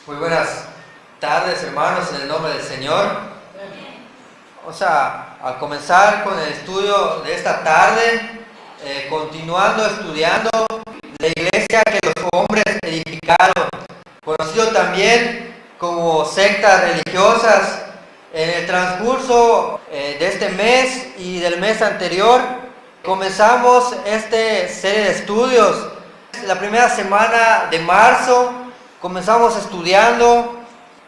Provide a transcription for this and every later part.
Muy buenas tardes, hermanos, en el nombre del Señor. Vamos a comenzar con el estudio de esta tarde, continuando estudiando la iglesia que los hombres edificaron, conocido también como sectas religiosas. En el transcurso de este mes y del mes anterior, comenzamos esta serie de estudios. La primera semana de marzo comenzamos estudiando.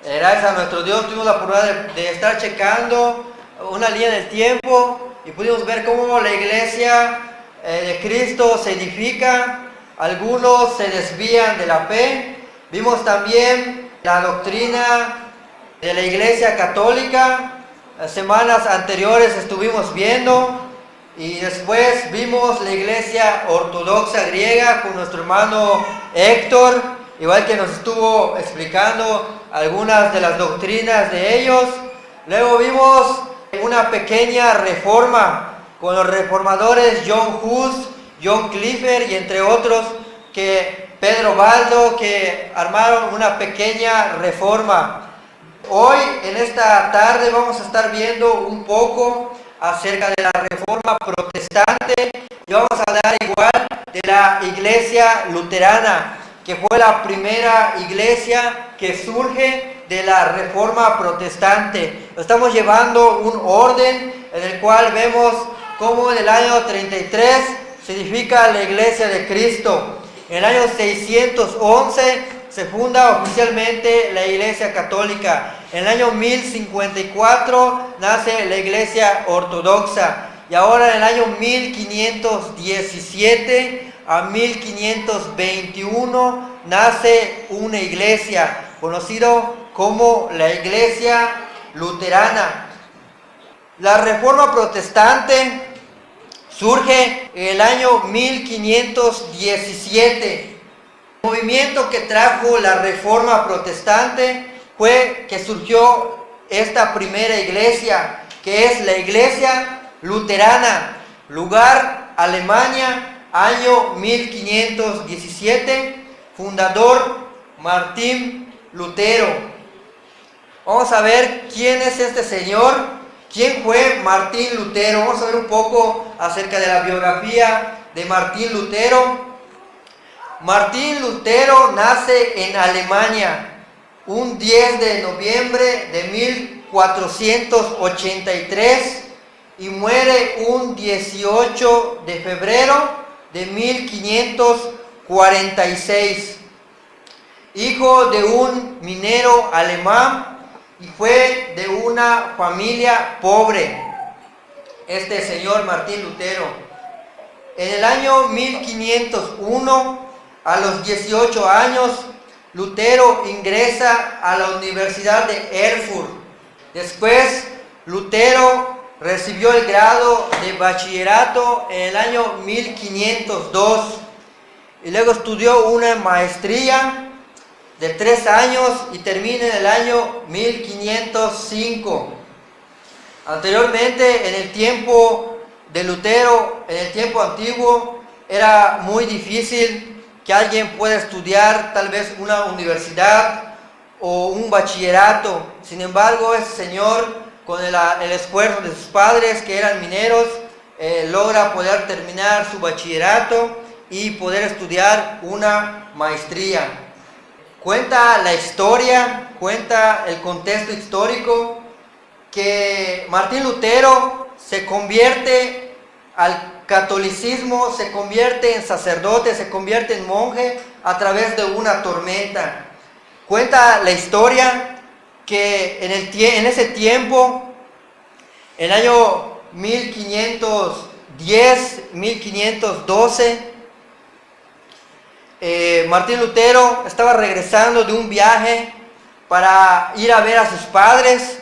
Gracias a nuestro Dios tuvimos la oportunidad de estar checando una línea del tiempo y pudimos ver cómo la iglesia de Cristo se edifica. Algunos se desvían de la fe. Vimos también la doctrina de la iglesia católica. Las semanas anteriores estuvimos viendo, y después vimos la iglesia ortodoxa griega con nuestro hermano Héctor, igual que nos estuvo explicando algunas de las doctrinas de ellos. Luego vimos una pequeña reforma con los reformadores John Hus, John Clifford y entre otros, que Pedro Baldo, que armaron una pequeña reforma. Hoy, en esta tarde, vamos a estar viendo un poco acerca de la reforma protestante y vamos a hablar igual de la iglesia luterana, que fue la primera iglesia que surge de la reforma protestante. Estamos llevando un orden en el cual vemos cómo en el año 33 se edifica la iglesia de Cristo. En el año 611 se funda oficialmente la iglesia católica. En el año 1054 nace la iglesia ortodoxa. Y ahora en el año 1517 a 1521 nace una iglesia conocida como la iglesia luterana. La reforma protestante surge en el año 1517. El movimiento que trajo la reforma protestante fue que surgió esta primera iglesia, que es la iglesia luterana. Lugar, Alemania, año 1517, fundador Martín Lutero. Vamos a ver quién es este señor, quién fue Martín Lutero. Vamos a ver un poco acerca de la biografía de Martín Lutero. Martín Lutero nace en Alemania un 10 de noviembre de 1483 y muere un 18 de febrero de 1546. Hijo de un minero alemán y fue de una familia pobre, este señor Martín Lutero. En el año 1501, a los 18 años, Lutero ingresa a la Universidad de Erfurt. Después, Lutero recibió el grado de bachillerato en el año 1502 y luego estudió una maestría de 3 años y termina en el año 1505. Anteriormente, en el tiempo de Lutero, en el tiempo antiguo, era muy difícil que alguien pueda estudiar tal vez una universidad o un bachillerato. Sin embargo, ese señor, con el esfuerzo de sus padres, que eran mineros, logra poder terminar su bachillerato y poder estudiar una maestría. Cuenta la historia, cuenta el contexto histórico, que Martín Lutero se convierte al catolicismo, se convierte en sacerdote, se convierte en monje a través de una tormenta. Cuenta la historia que en ese tiempo, en el año 1510, 1512, Martín Lutero estaba regresando de un viaje para ir a ver a sus padres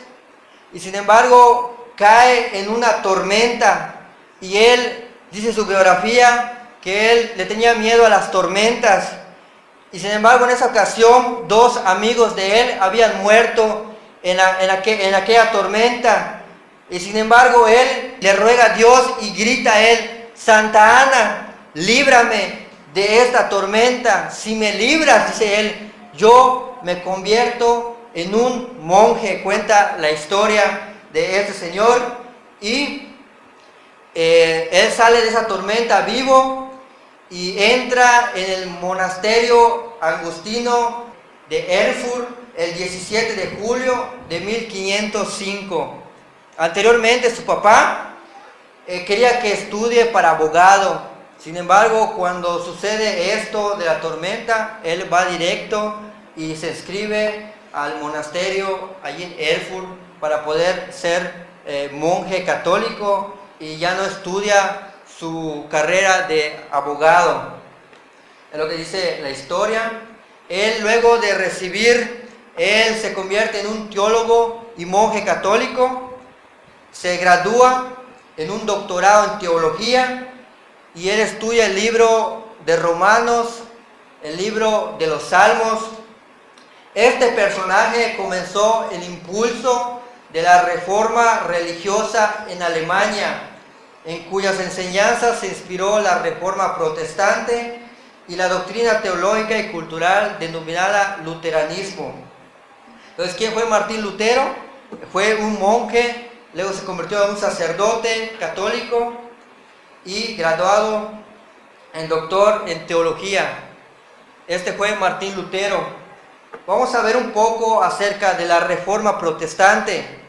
y sin embargo cae en una tormenta. Y él dice en su biografía que él le tenía miedo a las tormentas. Y sin embargo, en esa ocasión, 2 amigos de él habían muerto en aquella tormenta. Y sin embargo, él le ruega a Dios y grita a él: Santa Ana, líbrame de esta tormenta. Si me libras, dice él, yo me convierto en un monje. Cuenta la historia de este señor y él sale de esa tormenta vivo y entra en el monasterio agustino de Erfurt el 17 de julio de 1505. Anteriormente su papá quería que estudie para abogado. Sin embargo, cuando sucede esto de la tormenta, él va directo y se inscribe al monasterio allí en Erfurt para poder ser monje católico y ya no estudia su carrera de abogado. Es lo que dice la historia. Él, luego de recibir, él se convierte en un teólogo y monje católico, se gradúa en un doctorado en teología y él estudia el libro de Romanos, el libro de los Salmos. Este personaje comenzó el impulso de la reforma religiosa en Alemania, en cuyas enseñanzas se inspiró la reforma protestante y la doctrina teológica y cultural denominada luteranismo. Entonces, ¿quién fue Martín Lutero? Fue un monje, luego se convirtió en un sacerdote católico y graduado en doctor en teología. Este fue Martín Lutero. Vamos a ver un poco acerca de la reforma protestante.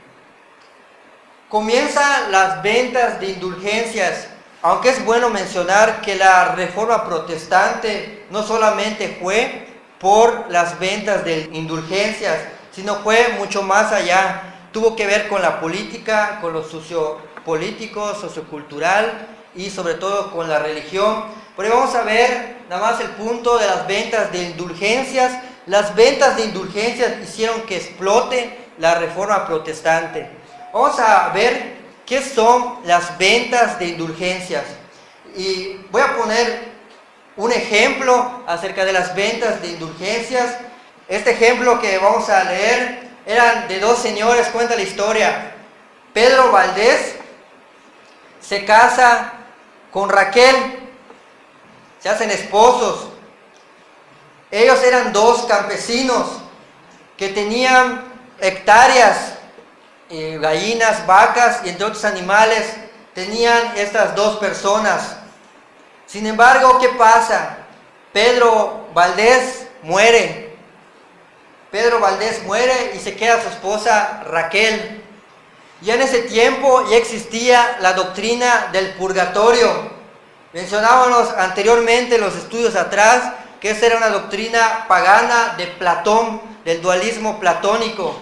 Comienzan las ventas de indulgencias, aunque es bueno mencionar que la reforma protestante no solamente fue por las ventas de indulgencias, sino fue mucho más allá. Tuvo que ver con la política, con lo sociopolítico, sociocultural y sobre todo con la religión. Pero vamos a ver nada más el punto de las ventas de indulgencias. Las ventas de indulgencias hicieron que explote la reforma protestante. Vamos a ver qué son las ventas de indulgencias. Y voy a poner un ejemplo acerca de las ventas de indulgencias. Este ejemplo que vamos a leer eran de dos señores, cuenta la historia. Pedro Valdés se casa con Raquel, se hacen esposos. Ellos eran dos campesinos que tenían hectáreas, gallinas, vacas y entre otros animales tenían estas dos personas. Sin embargo, ¿qué pasa? Pedro Valdés muere. Pedro Valdés muere y se queda su esposa Raquel. Ya en ese tiempo ya existía la doctrina del purgatorio. Mencionábamos anteriormente en los estudios atrás que esa era una doctrina pagana de Platón, del dualismo platónico.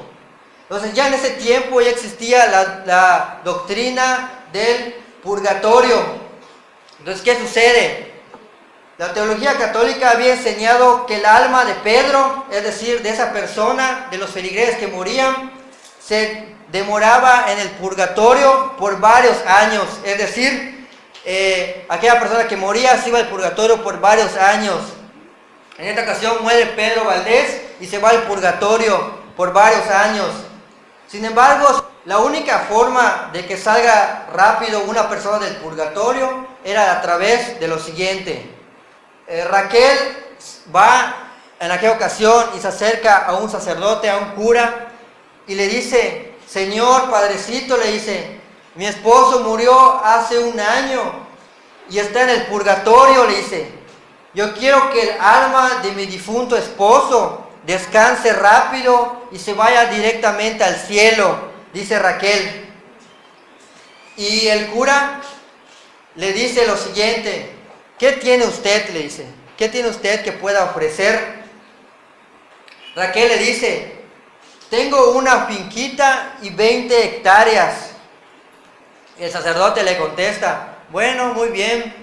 Entonces ya en ese tiempo ya existía la doctrina del purgatorio. Entonces, ¿qué sucede? La teología católica había enseñado que el alma de Pedro, es decir, de esa persona, de los feligreses que morían, se demoraba en el purgatorio por varios años. Es decir, aquella persona que moría se iba al purgatorio por varios años. En esta ocasión muere Pedro Valdés y se va al purgatorio por varios años. Sin embargo, la única forma de que salga rápido una persona del purgatorio era a través de lo siguiente. Raquel va en aquella ocasión y se acerca a un sacerdote, a un cura, y le dice: Señor, Padrecito, le dice, mi esposo murió hace un año y está en el purgatorio, le dice. Yo quiero que el alma de mi difunto esposo descanse rápido y se vaya directamente al cielo, dice Raquel. Y el cura le dice lo siguiente: ¿qué tiene usted? Le dice, ¿qué tiene usted que pueda ofrecer? Raquel le dice: tengo una finquita y 20 hectáreas. El sacerdote le contesta: bueno, muy bien,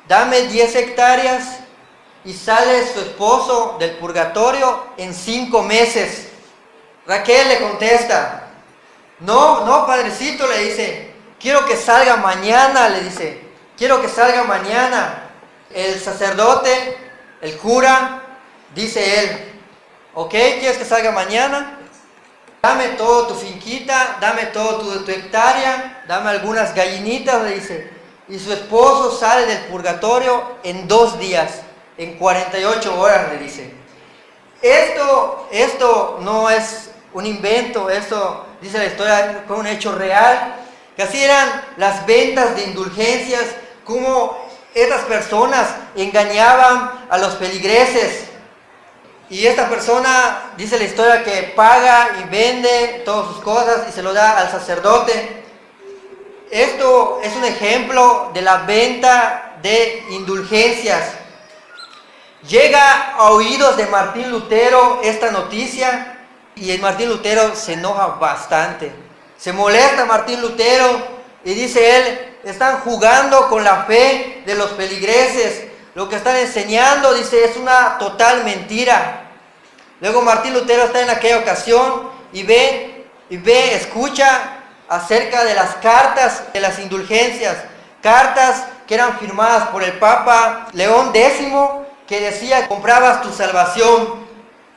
dame 10 hectáreas y sale su esposo del purgatorio en 5 meses. Raquel le contesta: no, Padrecito, le dice, quiero que salga mañana, le dice, quiero que salga mañana. El sacerdote, el cura, dice él: ok, ¿quieres que salga mañana? Dame todo tu finquita, dame todo tu hectárea, dame algunas gallinitas, le dice. Y su esposo sale del purgatorio en 2 días, en 48 horas, le dice. Esto no es un invento, esto dice la historia, fue un hecho real, que así eran las ventas de indulgencias, como estas personas engañaban a los feligreses. Y esta persona, dice la historia, que paga y vende todas sus cosas y se lo da al sacerdote. Esto es un ejemplo de la venta de indulgencias. Llega a oídos de Martín Lutero esta noticia y el Martín Lutero se enoja bastante. Se molesta Martín Lutero y dice él, están jugando con la fe de los feligreses. Lo que están enseñando, dice, es una total mentira. Luego Martín Lutero está en aquella ocasión y escucha acerca de las cartas de las indulgencias. Cartas que eran firmadas por el Papa León X, que decía, comprabas tu salvación.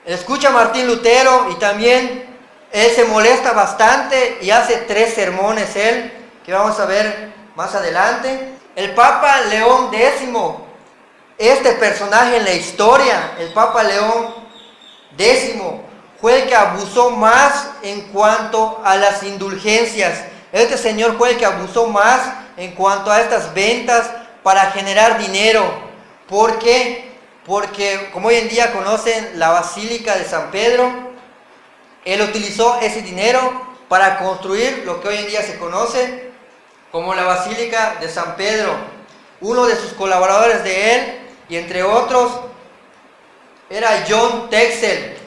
Escucha Martín Lutero y también él se molesta bastante y hace 3 sermones él, que vamos a ver más adelante. El Papa León X, este personaje en la historia, el Papa León X, fue el que abusó más en cuanto a las indulgencias. Este señor fue el que abusó más en cuanto a estas ventas para generar dinero. ¿Por qué? Porque como hoy en día conocen la Basílica de San Pedro, él utilizó ese dinero para construir lo que hoy en día se conoce como la Basílica de San Pedro. Uno de sus colaboradores de él, y entre otros, era John Texel.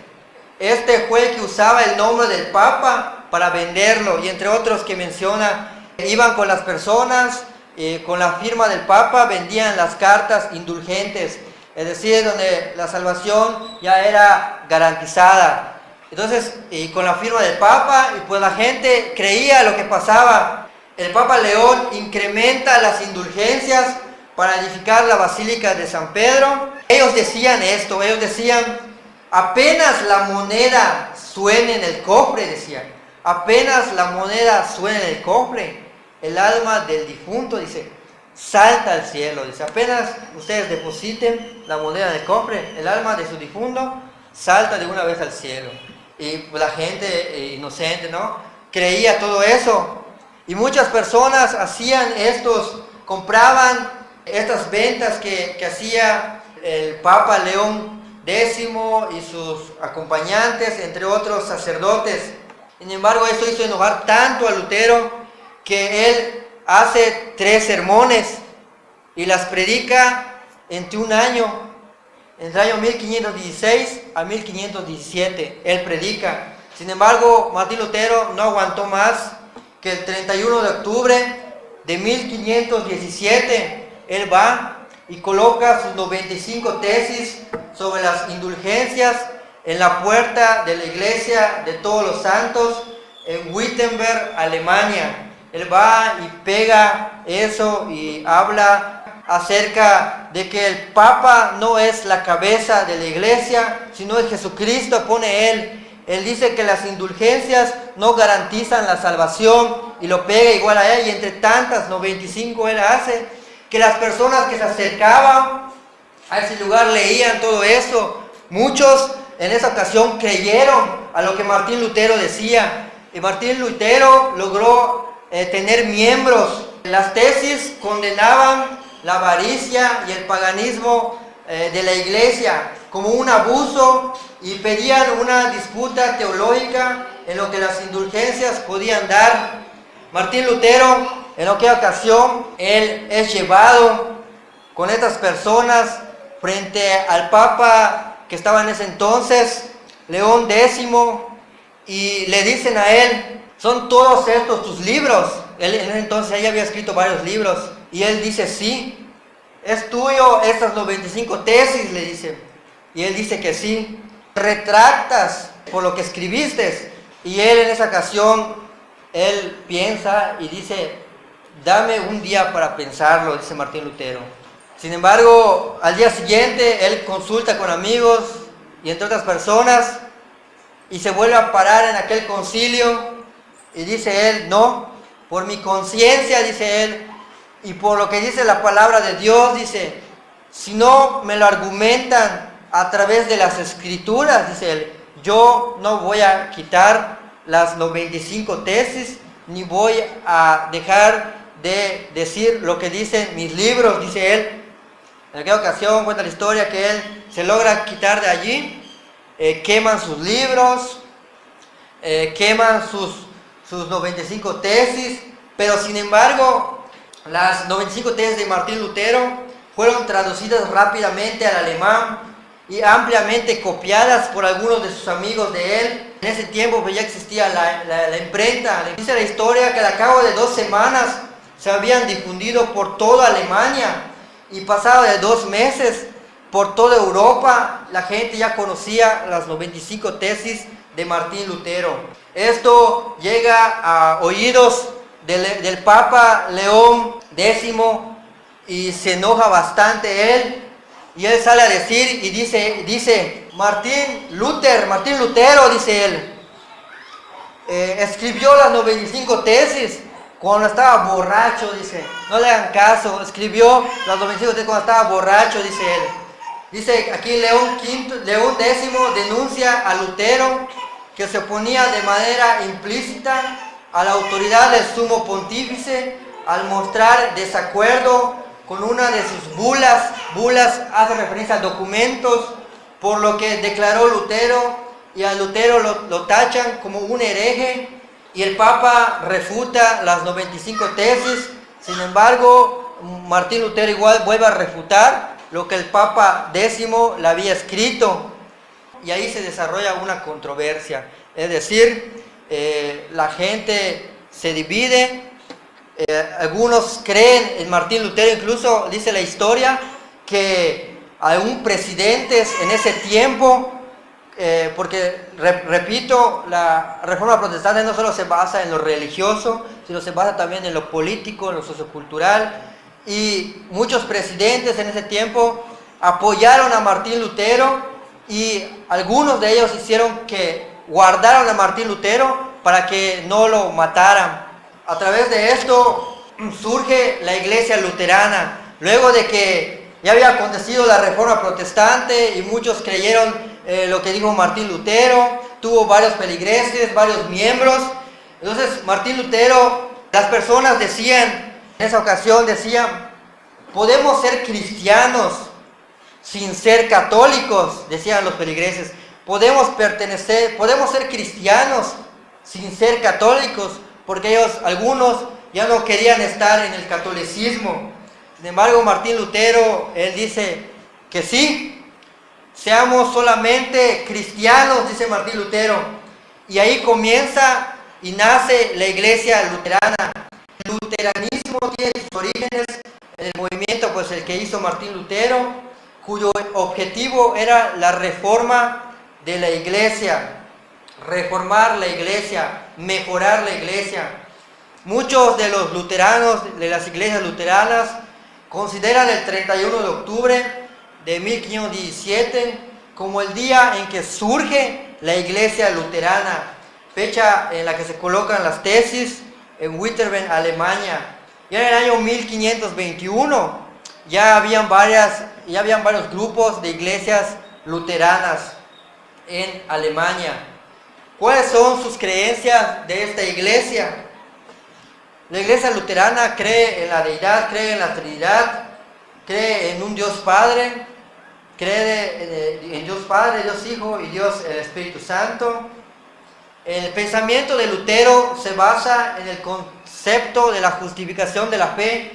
Este fue el que usaba el nombre del Papa para venderlo, y entre otros que menciona, iban con las personas, con la firma del Papa, vendían las cartas indulgentes, es decir, donde la salvación ya era garantizada. Entonces, y con la firma del Papa, y pues la gente creía lo que pasaba. El Papa León incrementa las indulgencias para edificar la Basílica de San Pedro. Ellos decían esto, ellos decían, apenas la moneda suene en el cofre, decían, apenas la moneda suene en el cofre, el alma del difunto, dice, salta al cielo, dice, apenas ustedes depositen la moneda en el cofre, el alma de su difunto salta de una vez al cielo. Y pues la gente inocente, ¿no?, creía todo eso. Y muchas personas hacían compraban estas ventas que hacía el Papa León X y sus acompañantes, entre otros sacerdotes. Sin embargo, esto hizo enojar tanto a Lutero que él hace 3 sermones y las predica entre un año, entre el año 1516 a 1517, él predica. Sin embargo, Martín Lutero no aguantó más, que el 31 de octubre de 1517, él va y coloca sus 95 tesis sobre las indulgencias en la puerta de la iglesia de todos los santos en Wittenberg, Alemania. Él va y pega eso y habla acerca de que el Papa no es la cabeza de la iglesia, sino es Jesucristo, pone él. Él dice que las indulgencias no garantizan la salvación y lo pega igual a él, y entre tantas 95 él hace que las personas que se acercaban a ese lugar leían todo eso. Muchos en esa ocasión creyeron a lo que Martín Lutero decía, y Martín Lutero logró tener miembros. Las tesis condenaban la avaricia y el paganismo de la iglesia como un abuso y pedían una disputa teológica en lo que las indulgencias podían dar. Martín Lutero, en aquella ocasión, él es llevado con estas personas frente al Papa que estaba en ese entonces, León X, y le dicen a él, ¿son todos estos tus libros? Él en ese entonces ya había escrito varios libros, y él dice, sí. ¿Es tuyo estas 95 tesis? Le dice. Y él dice que sí. ¿Retractas por lo que escribiste? Y él en esa ocasión, él piensa y dice, dame un día para pensarlo, dice Martín Lutero. Sin embargo, al día siguiente, él consulta con amigos y entre otras personas, y se vuelve a parar en aquel concilio, y dice él, no, por mi conciencia, dice él, y por lo que dice la palabra de Dios, dice, si no me lo argumentan a través de las escrituras, dice él. Yo no voy a quitar las 95 tesis, ni voy a dejar de decir lo que dicen mis libros, dice él. En aquella ocasión cuenta la historia que él se logra quitar de allí, queman sus libros, queman sus 95 tesis, pero sin embargo las 95 tesis de Martín Lutero fueron traducidas rápidamente al alemán y ampliamente copiadas por algunos de sus amigos de él. En ese tiempo pues ya existía la imprenta. Dice la historia que al cabo de 2 semanas se habían difundido por toda Alemania y pasado de 2 meses por toda Europa la gente ya conocía las 95 tesis de Martín Lutero. Esto llega a oídos del Papa León X y se enoja bastante él. Y él sale a decir y dice Martín Lutero, dice él, escribió las 95 tesis cuando estaba borracho, dice. No le hagan caso, escribió las 95 tesis cuando estaba borracho, dice él. Dice aquí León X denuncia a Lutero que se oponía de manera implícita a la autoridad del sumo pontífice al mostrar desacuerdo con una de sus bulas. Bulas hace referencia a documentos, por lo que declaró Lutero, y a Lutero lo tachan como un hereje, y el Papa refuta las 95 tesis. Sin embargo, Martín Lutero igual vuelve a refutar lo que el Papa X le había escrito, y ahí se desarrolla una controversia. Es decir, la gente se divide. Algunos creen en Martín Lutero, incluso dice la historia que algún presidentes en ese tiempo, porque repito, la reforma protestante no solo se basa en lo religioso, sino se basa también en lo político, en lo sociocultural, y muchos presidentes en ese tiempo apoyaron a Martín Lutero, y algunos de ellos hicieron que guardaron a Martín Lutero para que no lo mataran. A través de esto surge la iglesia luterana, luego de que ya había acontecido la reforma protestante y muchos creyeron lo que dijo Martín Lutero. Tuvo varios feligreses, varios miembros. Entonces Martín Lutero, las personas decían, en esa ocasión decían, podemos ser cristianos sin ser católicos, decían los feligreses. Podemos ser cristianos sin ser católicos, porque ellos, algunos, ya no querían estar en el catolicismo. Sin embargo, Martín Lutero, él dice que sí, seamos solamente cristianos, dice Martín Lutero. Y ahí comienza y nace la iglesia luterana. El luteranismo tiene sus orígenes en el movimiento, pues el que hizo Martín Lutero, cuyo objetivo era la reforma de la iglesia. Reformar la iglesia, mejorar la iglesia. Muchos de los luteranos, de las iglesias luteranas, consideran el 31 de octubre de 1517 como el día en que surge la iglesia luterana, fecha en la que se colocan las tesis en Wittenberg, Alemania. Ya en el año 1521 ya habían varios grupos de iglesias luteranas en Alemania. ¿Cuáles son sus creencias de esta iglesia? La iglesia luterana cree en la deidad, cree en la Trinidad, cree en un Dios Padre, cree en Dios Padre, Dios Hijo y Dios el Espíritu Santo. El pensamiento de Lutero se basa en el concepto de la justificación de la fe,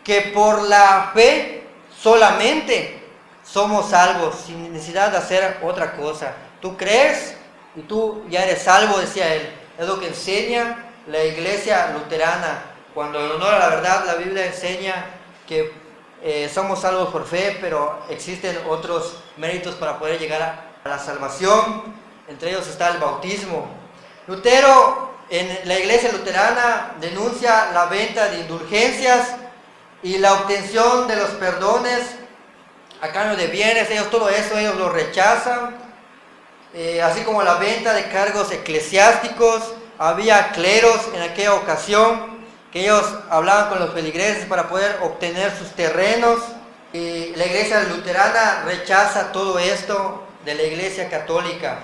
que por la fe solamente somos salvos, sin necesidad de hacer otra cosa. Tú crees y tú ya eres salvo, decía él. Es lo que enseña la iglesia luterana. Cuando en honor a la verdad, la Biblia enseña que somos salvos por fe, pero existen otros méritos para poder llegar a la salvación. Entre ellos está el bautismo. Lutero, en la iglesia luterana, denuncia la venta de indulgencias y la obtención de los perdones a cambio de bienes. Todo eso ellos lo rechazan. Así como la venta de cargos eclesiásticos. Había cleros en aquella ocasión que ellos hablaban con los feligreses para poder obtener sus terrenos. Y la iglesia luterana rechaza todo esto de la iglesia católica.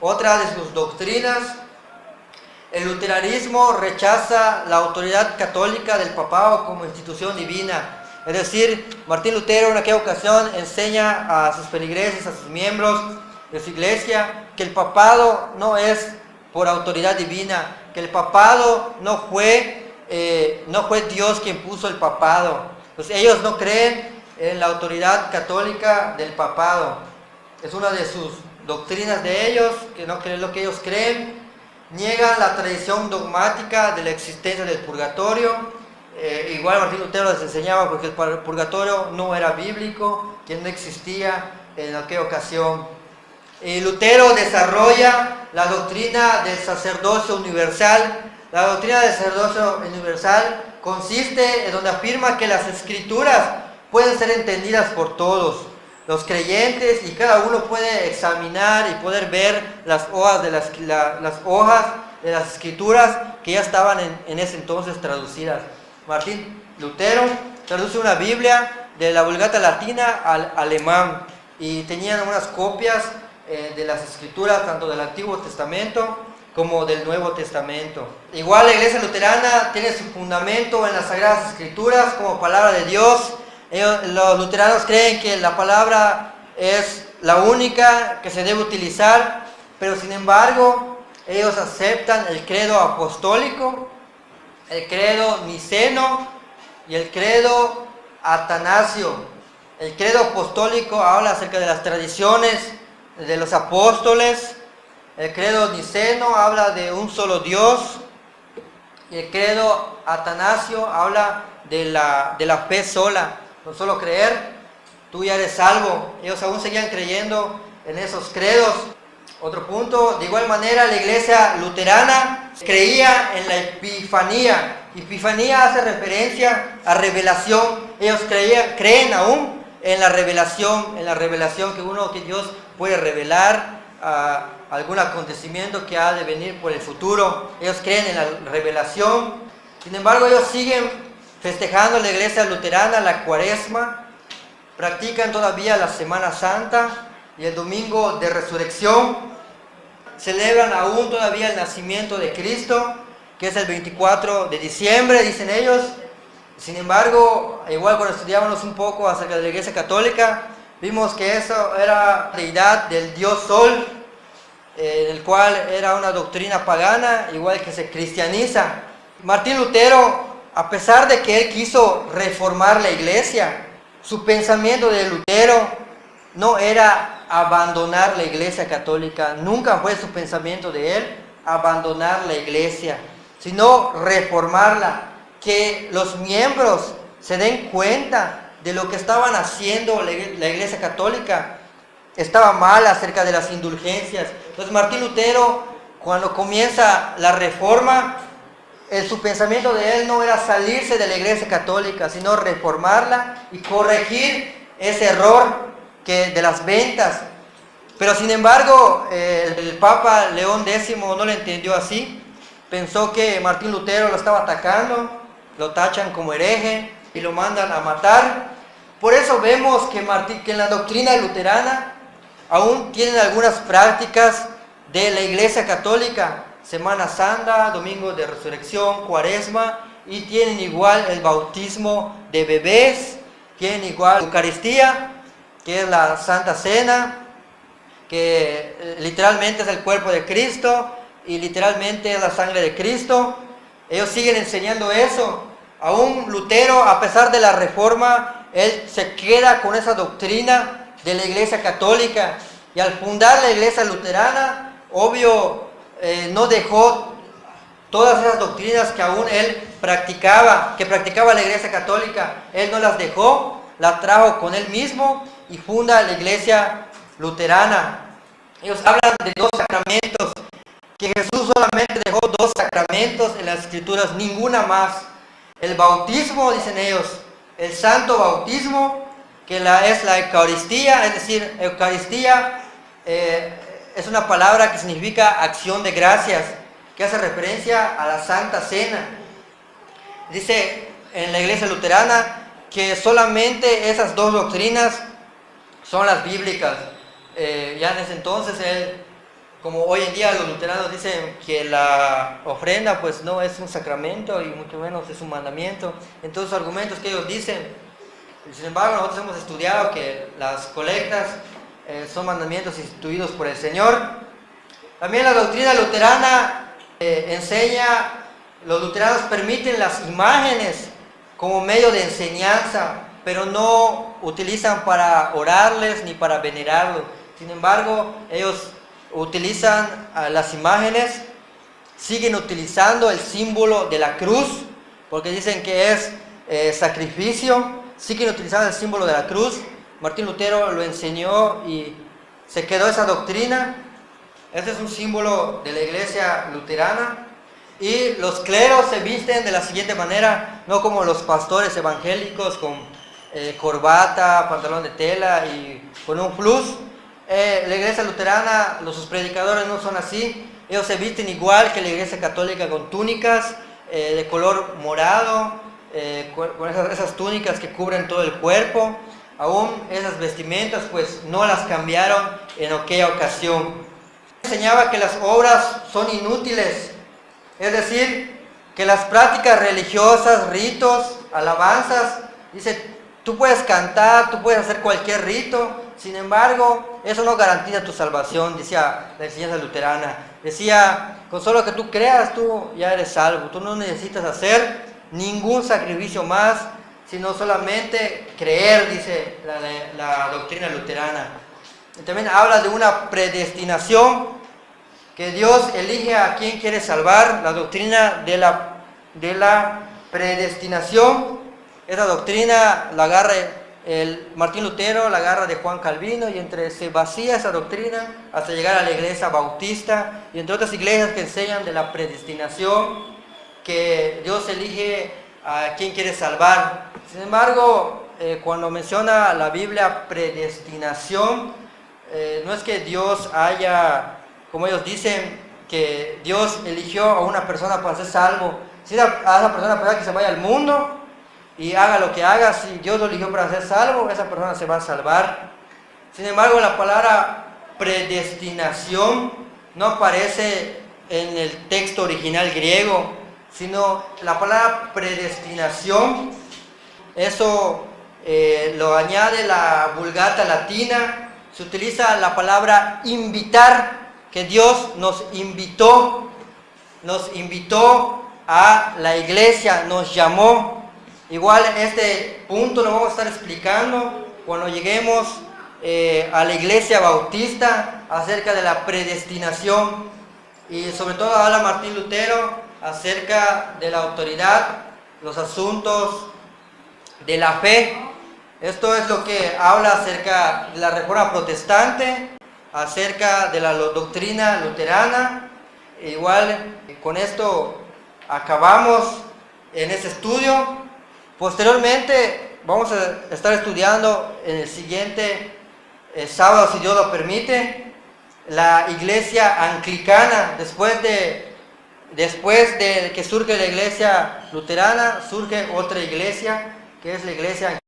Otra de sus doctrinas, el luteranismo rechaza la autoridad católica del papado como institución divina. Es decir, Martín Lutero en aquella ocasión enseña a sus feligreses, a sus miembros de su iglesia, que el papado no es por autoridad divina, que el papado no fue Dios quien puso el papado. Entonces ellos no creen en la autoridad católica del papado. Es una de sus doctrinas de ellos, que no creen lo que ellos creen. Niegan la tradición dogmática de la existencia del purgatorio. Igual Martín Lutero les enseñaba porque el purgatorio no era bíblico, que no existía en aquella ocasión. Lutero desarrolla la doctrina del sacerdocio universal. La doctrina del sacerdocio universal consiste en donde afirma que las escrituras pueden ser entendidas por todos los creyentes, y cada uno puede examinar y poder ver las hojas de las escrituras que ya estaban en ese entonces traducidas. Martín Lutero traduce una Biblia de la Vulgata latina al alemán, y tenían unas copias de las escrituras tanto del Antiguo Testamento como del Nuevo Testamento. Igual la iglesia luterana tiene su fundamento en las Sagradas Escrituras como palabra de Dios. Los luteranos creen que la palabra es la única que se debe utilizar, pero sin embargo ellos aceptan el credo apostólico, el credo niceno y el credo atanasio. El credo apostólico habla acerca de las tradiciones de los apóstoles. El credo niceno habla de un solo Dios. Y el credo atanasio habla de la fe sola. No solo creer, tú ya eres salvo. Ellos aún seguían creyendo en esos credos. Otro punto, de igual manera la iglesia luterana creía en la epifanía. Epifanía hace referencia a revelación. Ellos creen aún en la revelación que Dios puede revelar algún acontecimiento que ha de venir por el futuro. Ellos creen en la revelación. Sin embargo, ellos siguen festejando en la iglesia luterana la Cuaresma, practican todavía la Semana Santa y el Domingo de Resurrección, celebran aún todavía el nacimiento de Cristo, que es el 24 de diciembre, dicen ellos. Sin embargo, igual cuando estudiábamos un poco acerca de la iglesia católica, vimos que eso era la deidad del dios Sol, el cual era una doctrina pagana, igual que se cristianiza. Martín Lutero, a pesar de que él quiso reformar la iglesia, su pensamiento de Lutero no era abandonar la iglesia católica, nunca fue su pensamiento de él abandonar la iglesia, sino reformarla, que los miembros se den cuenta de lo que estaban haciendo la iglesia católica. Estaba mal acerca de las indulgencias. Entonces Martín Lutero, cuando comienza la reforma, su pensamiento de él no era salirse de la iglesia católica, sino reformarla y corregir ese error de las ventas. Pero sin embargo, el Papa León X no lo entendió así. Pensó que Martín Lutero lo estaba atacando, lo tachan como hereje y lo mandan a matar. Por eso vemos que en la doctrina luterana aún tienen algunas prácticas de la iglesia católica: Semana Santa, Domingo de Resurrección, Cuaresma, y tienen igual el bautismo de bebés, tienen igual la Eucaristía, que es la Santa Cena, que literalmente es el cuerpo de Cristo y literalmente es la sangre de Cristo. Ellos siguen enseñando eso. Aún Lutero, a pesar de la reforma, él se queda con esa doctrina de la iglesia católica, y al fundar la iglesia luterana, obvio, no dejó todas esas doctrinas que aún él practicaba la iglesia católica. Él no las dejó, las trajo con él mismo y funda la iglesia luterana. Ellos hablan de 2 sacramentos, que Jesús solamente dejó 2 sacramentos en las escrituras, ninguna más. El bautismo, dicen ellos, el santo bautismo, que es la Eucaristía, es decir, Eucaristía es una palabra que significa acción de gracias, que hace referencia a la Santa Cena. Dice en la iglesia luterana que solamente esas dos doctrinas son las bíblicas. Ya en ese entonces como hoy en día los luteranos dicen que la ofrenda pues no es un sacramento y mucho menos es un mandamiento. Entonces los argumentos que ellos dicen, sin embargo nosotros hemos estudiado que las colectas son mandamientos instituidos por el Señor. También la doctrina luterana enseña, los luteranos permiten las imágenes como medio de enseñanza, pero no utilizan para orarles ni para venerarlos. Sin embargo, ellos utilizan las imágenes, siguen utilizando el símbolo de la cruz, porque dicen que es sacrificio, siguen utilizando el símbolo de la cruz. Martín Lutero lo enseñó y se quedó esa doctrina. Este es un símbolo de la iglesia luterana. Y los cleros se visten de la siguiente manera, no como los pastores evangélicos con corbata, pantalón de tela y con un plus. La iglesia luterana, sus predicadores no son así. Ellos se visten igual que la iglesia católica, con túnicas de color morado, con esas túnicas que cubren todo el cuerpo. Aún esas vestimentas pues no las cambiaron en aquella ocasión. Enseñaba que las obras son inútiles, es decir, que las prácticas religiosas, ritos, alabanzas, dice, tú puedes cantar, tú puedes hacer cualquier rito, sin embargo, eso no garantiza tu salvación, decía la enseñanza luterana. Decía, con solo que tú creas, tú ya eres salvo, tú no necesitas hacer ningún sacrificio más, sino solamente creer, dice la doctrina luterana. Y también habla de una predestinación, que Dios elige a quien quiere salvar, la doctrina de la predestinación. Esa doctrina la agarra Martín Lutero, la agarra de Juan Calvino, y se vacía esa doctrina hasta llegar a la iglesia bautista y entre otras iglesias que enseñan de la predestinación, que Dios elige a quien quiere salvar. Sin embargo, cuando menciona la Biblia predestinación, no es que Dios haya, como ellos dicen, que Dios eligió a una persona para ser salvo. Si a esa persona para que se vaya al mundo y haga lo que haga, si Dios lo eligió para ser salvo, esa persona se va a salvar. Sin embargo, la palabra predestinación no aparece en el texto original griego, sino la palabra predestinación, eso lo añade la Vulgata latina. Se utiliza la palabra invitar, que Dios nos invitó a la iglesia, nos llamó. Igual este punto lo vamos a estar explicando cuando lleguemos a la iglesia bautista acerca de la predestinación, y sobre todo habla Martín Lutero acerca de la autoridad, los asuntos de la fe. Esto es lo que habla acerca de la Reforma Protestante, acerca de la doctrina luterana. Igual con esto acabamos en este estudio. Posteriormente vamos a estar estudiando en el siguiente sábado, si Dios lo permite, la iglesia anglicana. Después de que surge la iglesia luterana, surge otra iglesia, que es la iglesia